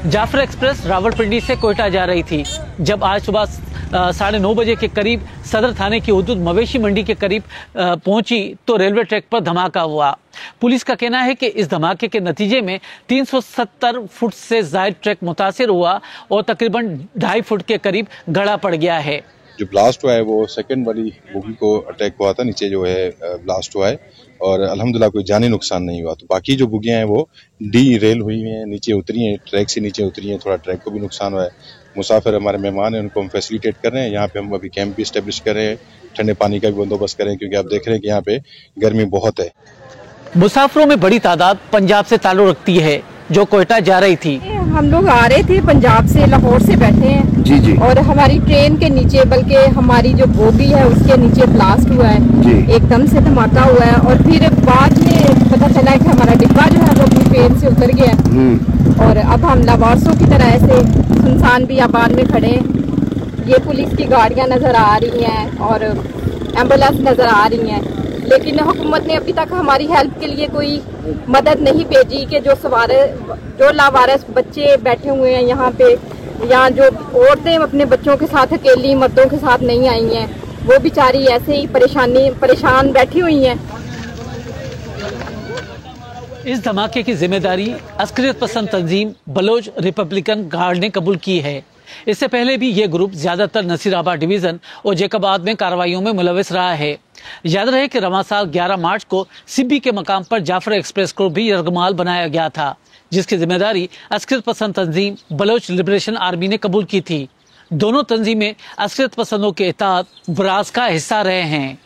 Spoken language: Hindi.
जाफर एक्सप्रेस रावलपिंडी से कोयटा जा रही थी जब आज सुबह 9:30 बजे के करीब सदर थाने की हदूद मवेशी मंडी के करीब पहुंची तो रेलवे ट्रैक पर धमाका हुआ। पुलिस का कहना है कि इस धमाके के नतीजे में 370 फुट से ज्यादा ट्रैक मुतासिर हुआ और तकरीबन 2.5 फुट के करीब गड़ा पड़ गया है। जो ब्लास्ट हुआ है वो सेकंड वाली बोगी को अटैक हुआ था, नीचे जो है ब्लास्ट हुआ है और अल्हम्दुलिल्लाह कोई जानी नुकसान नहीं हुआ। तो बाकी जो बोगियां हैं वो डी रेल हुई हैं, नीचे उतरी हैं, ट्रैक से नीचे उतरी हैं, थोड़ा ट्रैक को भी नुकसान हुआ है। मुसाफिर हमारे मेहमान हैं, उनको हम फैसिलिटेट कर रहे हैं। यहाँ पे हम अभी कैंप भी स्टेब्लिश कर रहे हैं, ठंडे पानी का भी बंदोबस्त करें क्योंकि आप देख रहे हैं कि यहाँ पे गर्मी बहुत है। मुसाफिरों में बड़ी तादाद पंजाब से ताल्लुक रखती है जो कोयटा जा रही थी। हम लोग आ रहे थे पंजाब से, लाहौर से बैठे हैं जी जी। और हमारी ट्रेन के नीचे, बल्कि हमारी जो बोगी है उसके नीचे ब्लास्ट हुआ है जी। एकदम से धमाका हुआ है और फिर बाद में पता चला कि हमारा डिब्बा जो है वो अपनी ट्रेन से उतर गया और अब हम लावारसों की तरह ऐसे सुनसान भी आबाद में खड़े हैं। ये पुलिस की गाड़ियाँ नजर आ रही हैं और एम्बुलेंस नजर आ रही हैं, लेकिन हुकूमत ने अभी तक हमारी हेल्प के लिए कोई मदद नहीं भेजी कि जो लावारिस बच्चे बैठे हुए हैं यहाँ पे, या जो औरतें अपने बच्चों के साथ अकेली मर्दों के साथ नहीं आई हैं, वो बेचारी ऐसे ही परेशान बैठी हुई हैं। इस धमाके की जिम्मेदारी अस्करियत पसंद तंजीम बलोच रिपब्लिकन गार्ड ने कबूल की है। इससे पहले भी ये ग्रुप ज्यादातर नसीराबाद डिवीजन और जैकबाद में कार्रवाइयों में मुलविस रहा है। याद रहे कि रवां साल 11 मार्च को सिब्बी के मकाम पर जाफर एक्सप्रेस को भी यरगमाल बनाया गया था, जिसकी जिम्मेदारी अस्करियत पसंद तंजीम बलोच लिबरेशन आर्मी ने कबूल की थी। दोनों तंजीमें अस्करियत पसंदों के इत्तेहाद ब्रास का हिस्सा रहे हैं।